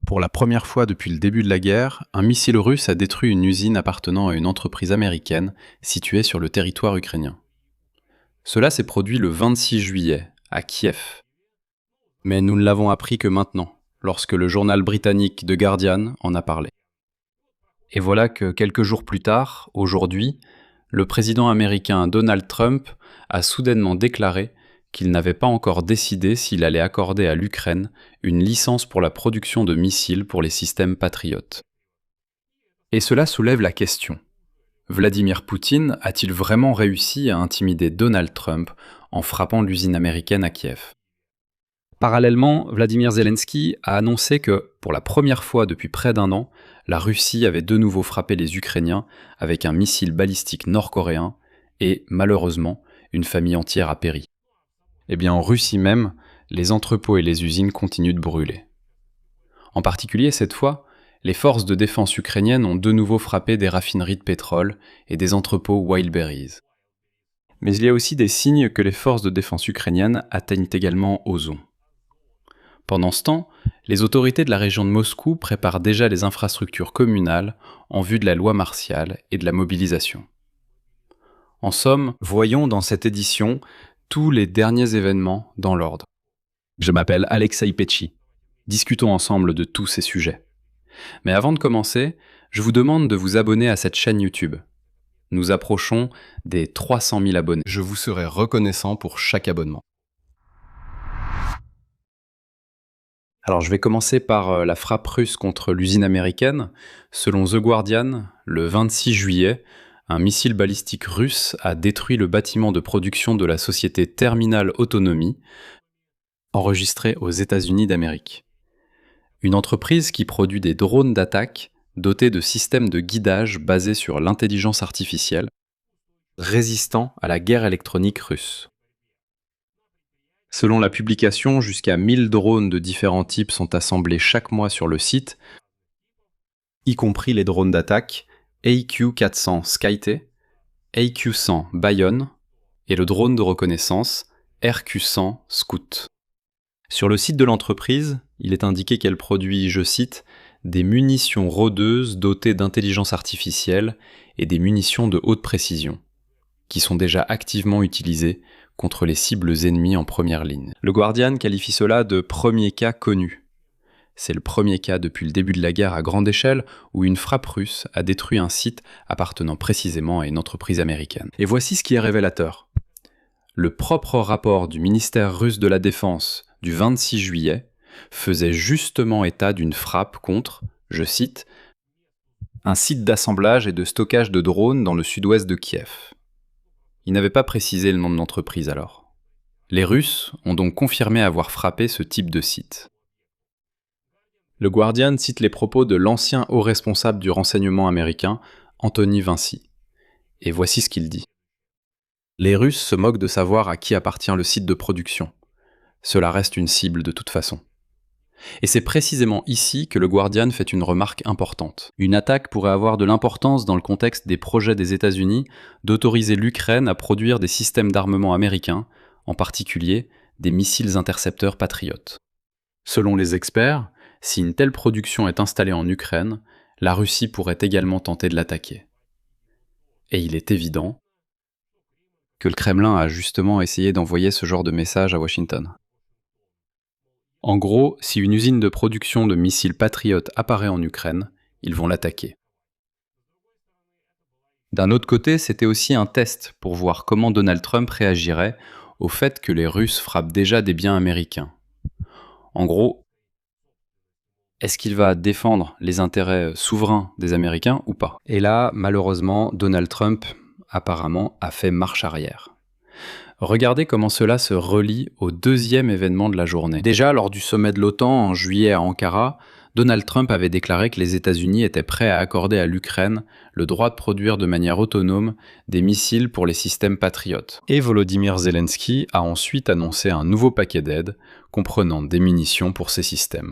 Pour la première fois depuis le début de la guerre, un missile russe a détruit une usine appartenant à une entreprise américaine située sur le territoire ukrainien. Cela s'est produit le 26 juillet, à Kiev. Mais nous ne l'avons appris que maintenant, lorsque le journal britannique The Guardian en a parlé. Et voilà que quelques jours plus tard, aujourd'hui, le président américain Donald Trump a soudainement déclaré qu'il n'avait pas encore décidé s'il allait accorder à l'Ukraine une licence pour la production de missiles pour les systèmes Patriot. Et cela soulève la question. Vladimir Poutine a-t-il vraiment réussi à intimider Donald Trump en frappant l'usine américaine à Kiev ? Parallèlement, Vladimir Zelensky a annoncé que, pour la première fois depuis près d'un an, la Russie avait de nouveau frappé les Ukrainiens avec un missile balistique nord-coréen et, malheureusement, une famille entière a péri. Eh bien, en Russie même, les entrepôts et les usines continuent de brûler. En particulier, cette fois, les forces de défense ukrainiennes ont de nouveau frappé des raffineries de pétrole et des entrepôts Wildberries. Mais il y a aussi des signes que les forces de défense ukrainiennes atteignent également Ozon. Pendant ce temps, les autorités de la région de Moscou préparent déjà les infrastructures communales en vue de la loi martiale et de la mobilisation. En somme, voyons dans cette édition tous les derniers événements dans l'ordre. Je m'appelle Alexei Petchi. Discutons ensemble de tous ces sujets. Mais avant de commencer, je vous demande de vous abonner à cette chaîne YouTube. Nous approchons des 300 000 abonnés. Je vous serai reconnaissant pour chaque abonnement. Alors je vais commencer par la frappe russe contre l'usine américaine. Selon The Guardian, le 26 juillet, un missile balistique russe a détruit le bâtiment de production de la société Terminal Autonomy, enregistrée aux États-Unis d'Amérique. Une entreprise qui produit des drones d'attaque dotés de systèmes de guidage basés sur l'intelligence artificielle, résistants à la guerre électronique russe. Selon la publication, jusqu'à 1000 drones de différents types sont assemblés chaque mois sur le site, y compris les drones d'attaque AQ-400 Skyte, AQ-100 Bayonne et le drone de reconnaissance RQ-100 Scout. Sur le site de l'entreprise, il est indiqué qu'elle produit, je cite, des munitions rôdeuses dotées d'intelligence artificielle et des munitions de haute précision, qui sont déjà activement utilisées contre les cibles ennemies en première ligne. Le Guardian qualifie cela de premier cas connu. C'est le premier cas depuis le début de la guerre à grande échelle où une frappe russe a détruit un site appartenant précisément à une entreprise américaine. Et voici ce qui est révélateur. Le propre rapport du ministère russe de la Défense du 26 juillet faisait justement état d'une frappe contre, je cite, un site d'assemblage et de stockage de drones dans le sud-ouest de Kiev. Il n'avait pas précisé le nom de l'entreprise alors. Les Russes ont donc confirmé avoir frappé ce type de site. Le Guardian cite les propos de l'ancien haut responsable du renseignement américain, Anthony Vinci. Et voici ce qu'il dit. Les Russes se moquent de savoir à qui appartient le site de production. Cela reste une cible de toute façon. Et c'est précisément ici que le Guardian fait une remarque importante. Une attaque pourrait avoir de l'importance dans le contexte des projets des États-Unis d'autoriser l'Ukraine à produire des systèmes d'armement américains, en particulier des missiles intercepteurs Patriot. Selon les experts, si une telle production est installée en Ukraine, la Russie pourrait également tenter de l'attaquer. Et il est évident que le Kremlin a justement essayé d'envoyer ce genre de message à Washington. En gros, si une usine de production de missiles Patriot apparaît en Ukraine, ils vont l'attaquer. D'un autre côté, c'était aussi un test pour voir comment Donald Trump réagirait au fait que les Russes frappent déjà des biens américains. En gros, est-ce qu'il va défendre les intérêts souverains des Américains ou pas ? Et là, malheureusement, Donald Trump, apparemment, a fait marche arrière. Regardez comment cela se relie au deuxième événement de la journée. Déjà, lors du sommet de l'OTAN en juillet à Ankara, Donald Trump avait déclaré que les États-Unis étaient prêts à accorder à l'Ukraine le droit de produire de manière autonome des missiles pour les systèmes Patriot. Et Volodymyr Zelensky a ensuite annoncé un nouveau paquet d'aides comprenant des munitions pour ces systèmes.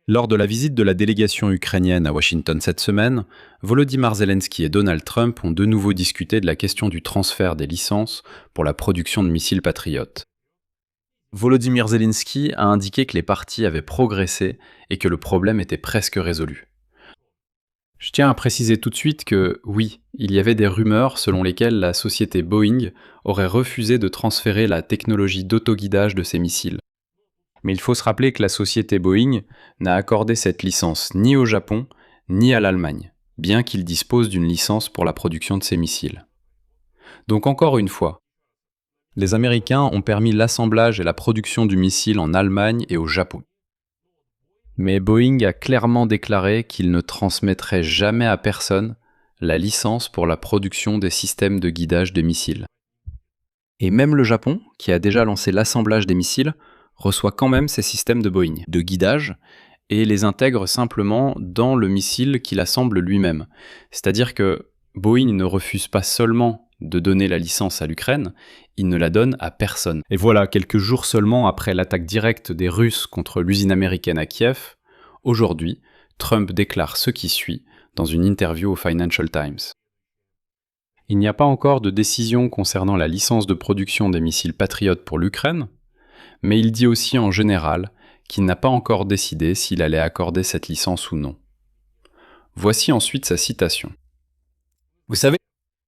Lors de la visite de la délégation ukrainienne à Washington cette semaine, Volodymyr Zelensky et Donald Trump ont de nouveau discuté de la question du transfert des licences pour la production de missiles Patriot. Volodymyr Zelensky a indiqué que les parties avaient progressé et que le problème était presque résolu. Je tiens à préciser tout de suite que, oui, il y avait des rumeurs selon lesquelles la société Boeing aurait refusé de transférer la technologie d'autoguidage de ses missiles. Mais il faut se rappeler que la société Boeing n'a accordé cette licence ni au Japon, ni à l'Allemagne, bien qu'il dispose d'une licence pour la production de ses missiles. Donc encore une fois, les Américains ont permis l'assemblage et la production du missile en Allemagne et au Japon. Mais Boeing a clairement déclaré qu'il ne transmettrait jamais à personne la licence pour la production des systèmes de guidage de missiles. Et même le Japon, qui a déjà lancé l'assemblage des missiles, reçoit quand même ces systèmes de Boeing, de guidage, et les intègre simplement dans le missile qu'il assemble lui-même. C'est-à-dire que Boeing ne refuse pas seulement de donner la licence à l'Ukraine, il ne la donne à personne. Et voilà, quelques jours seulement après l'attaque directe des Russes contre l'usine américaine à Kiev, aujourd'hui, Trump déclare ce qui suit dans une interview au Financial Times. Il n'y a pas encore de décision concernant la licence de production des missiles Patriot pour l'Ukraine, mais il dit aussi en général qu'il n'a pas encore décidé s'il allait accorder cette licence ou non. Voici ensuite sa citation. Vous savez,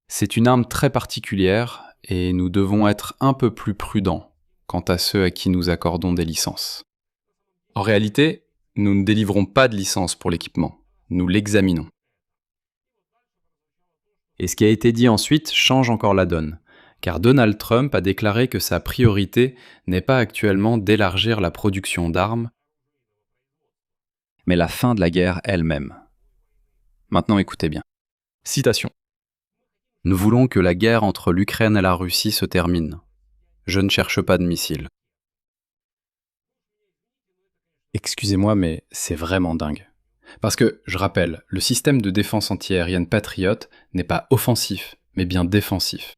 c'est une arme très particulière et nous devons être un peu plus prudents quant à ceux à qui nous accordons des licences. En réalité, nous ne délivrons pas de licence pour l'équipement, nous l'examinons. Et ce qui a été dit ensuite change encore la donne, car Donald Trump a déclaré que sa priorité n'est pas actuellement d'élargir la production d'armes, mais la fin de la guerre elle-même. Maintenant écoutez bien. Citation. Nous voulons que la guerre entre l'Ukraine et la Russie se termine. Je ne cherche pas de missiles. Excusez-moi, mais c'est vraiment dingue. Parce que, je rappelle, le système de défense antiaérienne Patriot n'est pas offensif, mais bien défensif.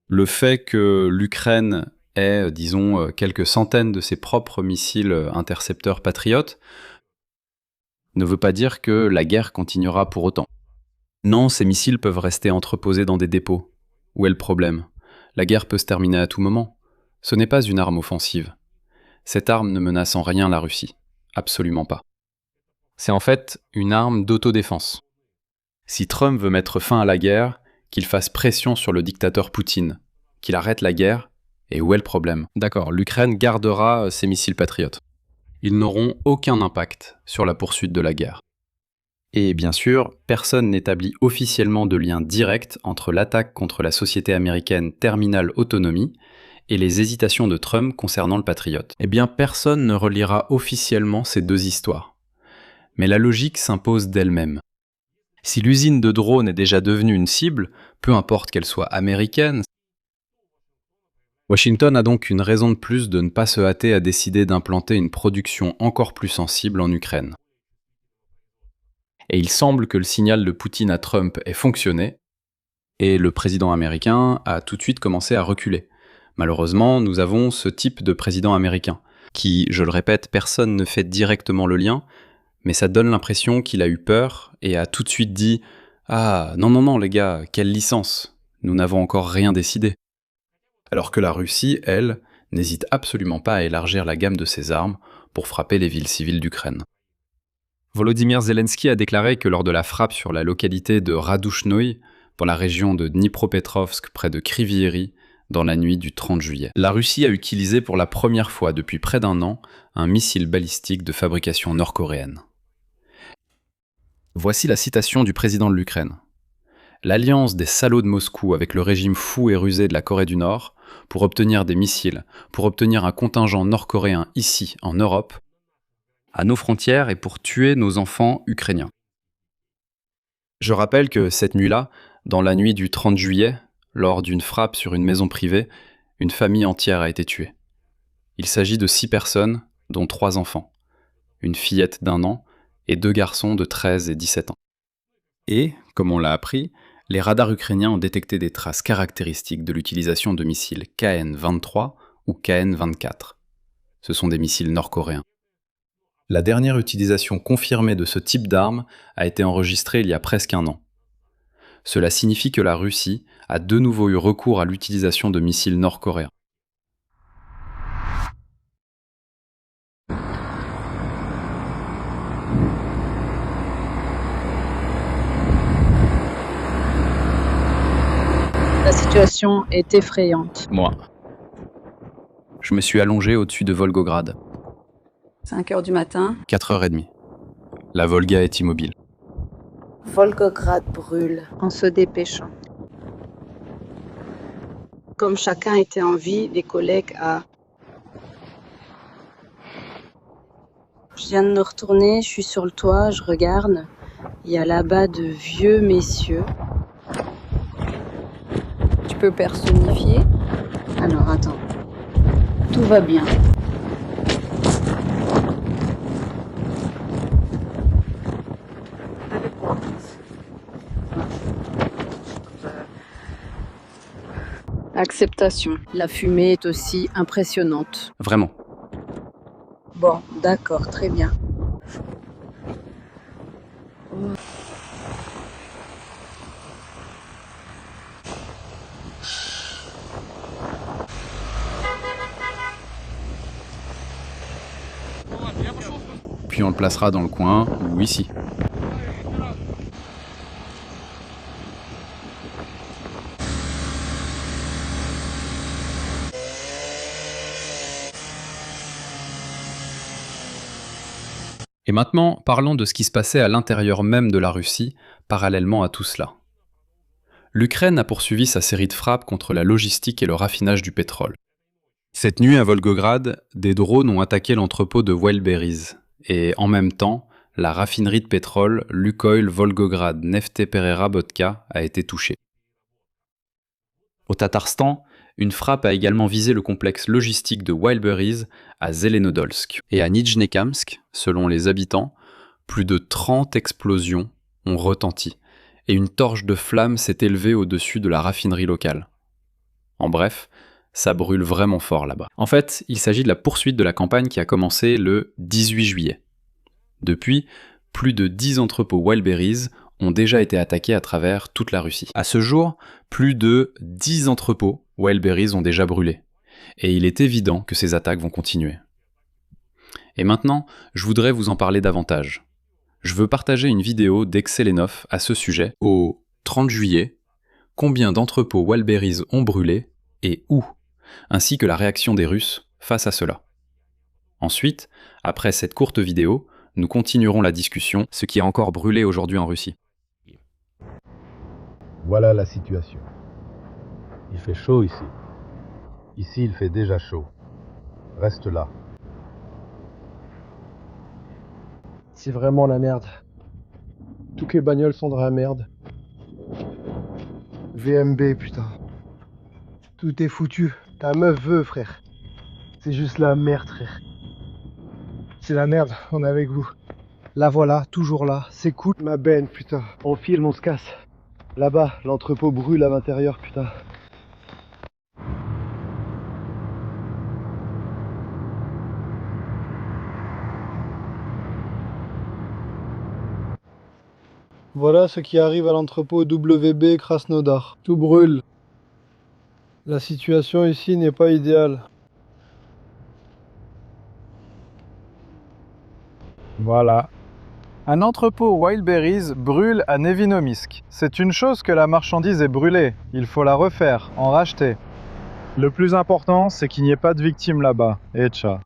Le fait que l'Ukraine ait, disons, quelques centaines de ses propres missiles intercepteurs Patriot ne veut pas dire que la guerre continuera pour autant. Non, ces missiles peuvent rester entreposés dans des dépôts. Où est le problème ? La guerre peut se terminer à tout moment. Ce n'est pas une arme offensive. Cette arme ne menace en rien la Russie. Absolument pas. C'est en fait une arme d'autodéfense. Si Trump veut mettre fin à la guerre, qu'il fasse pression sur le dictateur Poutine, qu'il arrête la guerre, et où est le problème ? D'accord, l'Ukraine gardera ses missiles patriotes. Ils n'auront aucun impact sur la poursuite de la guerre. Et bien sûr, personne n'établit officiellement de lien direct entre l'attaque contre la société américaine Terminal Autonomy et les hésitations de Trump concernant le Patriot. Eh bien, personne ne reliera officiellement ces deux histoires. Mais la logique s'impose d'elle-même. Si l'usine de drones est déjà devenue une cible, peu importe qu'elle soit américaine, Washington a donc une raison de plus de ne pas se hâter à décider d'implanter une production encore plus sensible en Ukraine. Et il semble que le signal de Poutine à Trump ait fonctionné, et le président américain a tout de suite commencé à reculer. Malheureusement, nous avons ce type de président américain, qui, je le répète, personne ne fait directement le lien, mais ça donne l'impression qu'il a eu peur et a tout de suite dit « Ah, non les gars, quelle licence ? Nous n'avons encore rien décidé. » Alors que la Russie, elle, n'hésite absolument pas à élargir la gamme de ses armes pour frapper les villes civiles d'Ukraine. Volodymyr Zelensky a déclaré que lors de la frappe sur la localité de Radouchnoï, dans la région de Dnipropetrovsk près de Kryvyi-Rih, dans la nuit du 30 juillet, la Russie a utilisé pour la première fois depuis près d'un an un missile balistique de fabrication nord-coréenne. Voici la citation du président de l'Ukraine. « L'alliance des salauds de Moscou avec le régime fou et rusé de la Corée du Nord, pour obtenir des missiles, pour obtenir un contingent nord-coréen ici, en Europe, à nos frontières et pour tuer nos enfants ukrainiens. » Je rappelle que cette nuit-là, dans la nuit du 30 juillet, lors d'une frappe sur une maison privée, une famille entière a été tuée. Il s'agit de 6 personnes, dont 3 enfants, une fillette d'1 an et 2 garçons de 13 et 17 ans. Et, comme on l'a appris, les radars ukrainiens ont détecté des traces caractéristiques de l'utilisation de missiles KN-23 ou KN-24. Ce sont des missiles nord-coréens. La dernière utilisation confirmée de ce type d'arme a été enregistrée il y a presque 1 an. Cela signifie que la Russie a de nouveau eu recours à l'utilisation de missiles nord-coréens. situation est effrayante. Moi. Je me suis allongé au-dessus de Volgograd. 5 heures du matin. 4h30. La Volga est immobile. Volgograd brûle en se dépêchant. Comme chacun était en vie, les collègues à... Je viens de me retourner, je suis sur le toit, je regarde. Il y a là-bas de vieux messieurs. Tu peux personnifier. Alors attends. Tout va bien. Acceptation. La fumée est aussi impressionnante. Vraiment. Bon, d'accord, très bien. Puis on le placera dans le coin ou ici. Et maintenant, parlons de ce qui se passait à l'intérieur même de la Russie, parallèlement à tout cela. L'Ukraine a poursuivi sa série de frappes contre la logistique et le raffinage du pétrole. Cette nuit à Volgograd, des drones ont attaqué l'entrepôt de Wildberries, et en même temps, la raffinerie de pétrole Lukoil Volgograd Neftepereработка a été touchée. Au Tatarstan, une frappe a également visé le complexe logistique de Wildberries à Zelenodolsk. Et à Nijnekamsk, selon les habitants, plus de 30 explosions ont retenti, et une torche de flammes s'est élevée au-dessus de la raffinerie locale. En bref, ça brûle vraiment fort là-bas. En fait, il s'agit de la poursuite de la campagne qui a commencé le 18 juillet. Depuis, plus de 10 entrepôts Wildberries ont déjà été attaqués à travers toute la Russie. À ce jour, plus de 10 entrepôts Wildberries ont déjà brûlé. Et il est évident que ces attaques vont continuer. Et maintenant, je voudrais vous en parler davantage. Je veux partager une vidéo d'Excelenov à ce sujet. Au 30 juillet, combien d'entrepôts Wildberries ont brûlé et où, ainsi que la réaction des Russes face à cela. Ensuite, après cette courte vidéo, nous continuerons la discussion, ce qui a encore brûlé aujourd'hui en Russie. Voilà la situation. Il fait chaud ici. Ici, il fait déjà chaud. Reste là. C'est vraiment la merde. Toutes les bagnoles sont dans la merde. VMB, putain. Tout est foutu. Ta meuf veut, frère. C'est juste la merde, frère. C'est la merde, on est avec vous. La voilà, toujours là. C'est cool. Ma benne, putain. On filme, on se casse. Là-bas, l'entrepôt brûle à l'intérieur, putain. Voilà ce qui arrive à l'entrepôt WB Krasnodar. Tout brûle. La situation ici n'est pas idéale. Voilà. Un entrepôt Wildberries brûle à Nevinomisk. C'est une chose que la marchandise est brûlée. Il faut la refaire, en racheter. Le plus important, c'est qu'il n'y ait pas de victimes là-bas. Et tcha.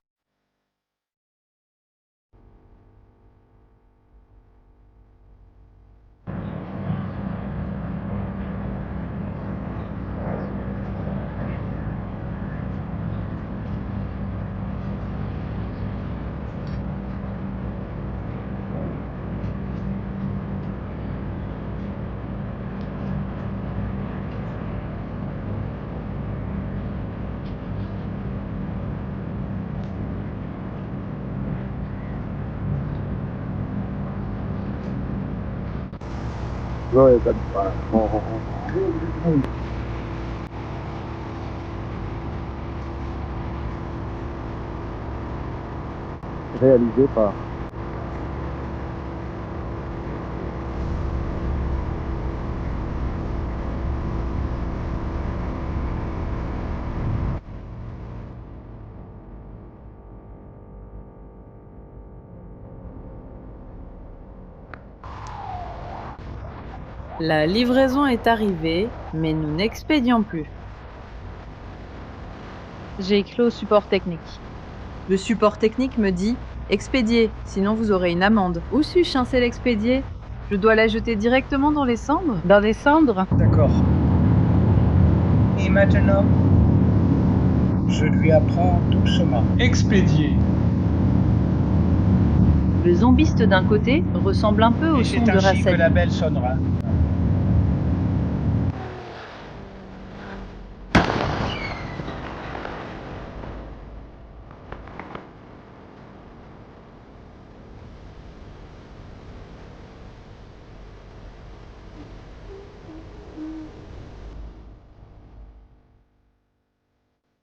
Ouais, réalisé par La livraison est arrivée, mais nous n'expédions plus. J'ai écrit au support technique. Le support technique me dit « Expédier, sinon vous aurez une amende ». Où suis-je censé l'expédier? Je dois la jeter directement dans les cendres? Dans les cendres? D'accord. Et maintenant, je lui apprends doucement. Expédier. Le zombiste d'un côté ressemble un peu au Et son c'est de ainsi que Racel. la belle sonnera.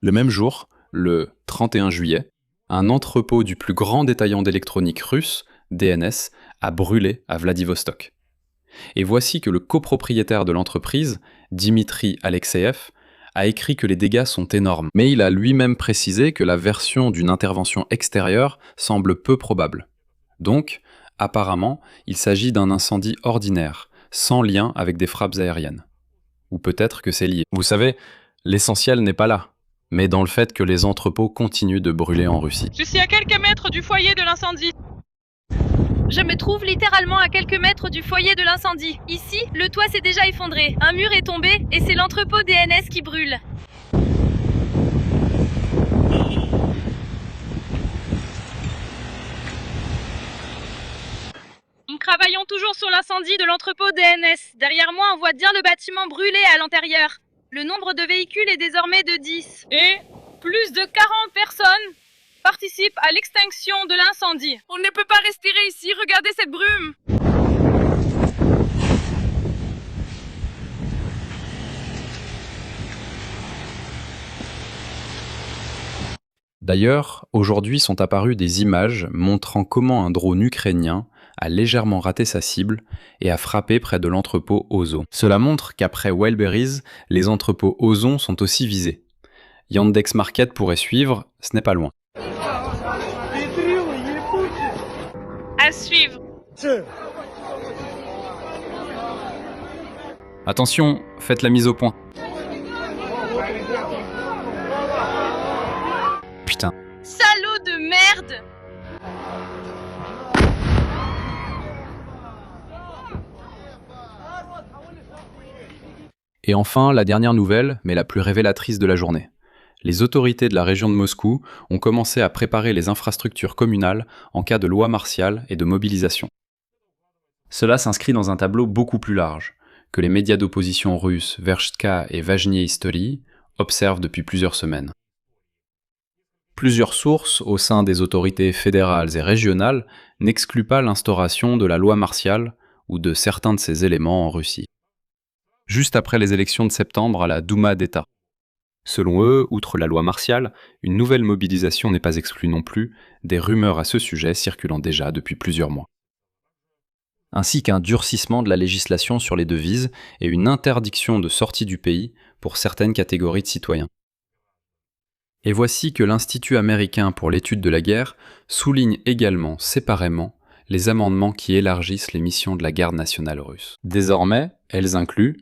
Le même jour, le 31 juillet, un entrepôt du plus grand détaillant d'électronique russe, DNS, a brûlé à Vladivostok. Et voici que le copropriétaire de l'entreprise, Dimitri Alexeyev, a écrit que les dégâts sont énormes. Mais il a lui-même précisé que la version d'une intervention extérieure semble peu probable. Donc, apparemment, il s'agit d'un incendie ordinaire, sans lien avec des frappes aériennes. Ou peut-être que c'est lié. Vous savez, l'essentiel n'est pas là, mais dans le fait que les entrepôts continuent de brûler en Russie. Je suis à quelques mètres du foyer de l'incendie. Je me trouve littéralement à quelques mètres du foyer de l'incendie. Ici, le toit s'est déjà effondré, un mur est tombé et c'est l'entrepôt DNS qui brûle. Nous travaillons toujours sur l'incendie de l'entrepôt DNS. Derrière moi, on voit bien le bâtiment brûlé à l'intérieur. Le nombre de véhicules est désormais de 10. Et plus de 40 personnes participent à l'extinction de l'incendie. On ne peut pas rester ici, regardez cette brume. D'ailleurs, aujourd'hui sont apparues des images montrant comment un drone ukrainien a légèrement raté sa cible et a frappé près de l'entrepôt Ozon. Cela montre qu'après Wildberries, les entrepôts Ozon sont aussi visés. Yandex Market pourrait suivre, ce n'est pas loin. À suivre. Attention, faites la mise au point. Putain. Salaud de merde! Et enfin, la dernière nouvelle, mais la plus révélatrice de la journée. Les autorités de la région de Moscou ont commencé à préparer les infrastructures communales en cas de loi martiale et de mobilisation. Cela s'inscrit dans un tableau beaucoup plus large, que les médias d'opposition russes Verchka et Vajnie History observent depuis plusieurs semaines. Plusieurs sources au sein des autorités fédérales et régionales n'excluent pas l'instauration de la loi martiale ou de certains de ses éléments en Russie. Juste après les élections de septembre à la Douma d'État. Selon eux, outre la loi martiale, une nouvelle mobilisation n'est pas exclue non plus, des rumeurs à ce sujet circulant déjà depuis plusieurs mois. Ainsi qu'un durcissement de la législation sur les devises et une interdiction de sortie du pays pour certaines catégories de citoyens. Et voici que l'Institut américain pour l'étude de la guerre souligne également séparément les amendements qui élargissent les missions de la garde nationale russe. Désormais, elles incluent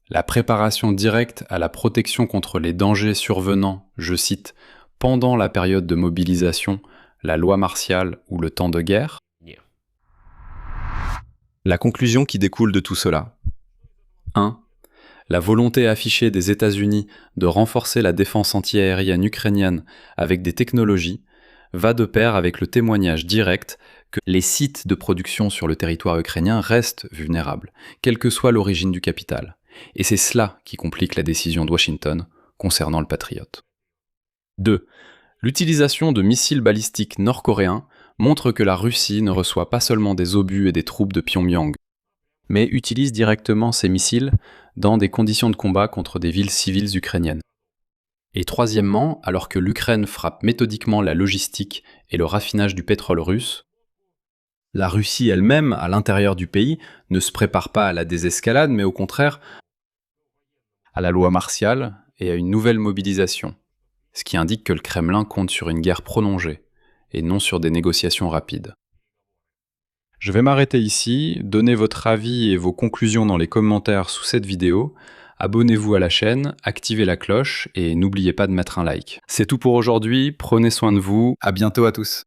la préparation directe à la protection contre les dangers survenant, je cite, pendant la période de mobilisation, la loi martiale ou le temps de guerre. La conclusion qui découle de tout cela. 1. La volonté affichée des États-Unis de renforcer la défense antiaérienne ukrainienne avec des technologies va de pair avec le témoignage direct que les sites de production sur le territoire ukrainien restent vulnérables, quelle que soit l'origine du capital. Et c'est cela qui complique la décision de Washington concernant le Patriot. 2. L'utilisation de missiles balistiques nord-coréens montre que la Russie ne reçoit pas seulement des obus et des troupes de Pyongyang, mais utilise directement ces missiles dans des conditions de combat contre des villes civiles ukrainiennes. Et troisièmement, alors que l'Ukraine frappe méthodiquement la logistique et le raffinage du pétrole russe, la Russie elle-même, à l'intérieur du pays, ne se prépare pas à la désescalade, mais au contraire à la loi martiale et à une nouvelle mobilisation, ce qui indique que le Kremlin compte sur une guerre prolongée et non sur des négociations rapides. Je vais m'arrêter ici, donnez votre avis et vos conclusions dans les commentaires sous cette vidéo, abonnez-vous à la chaîne, activez la cloche et n'oubliez pas de mettre un like. C'est tout pour aujourd'hui, prenez soin de vous, à bientôt à tous.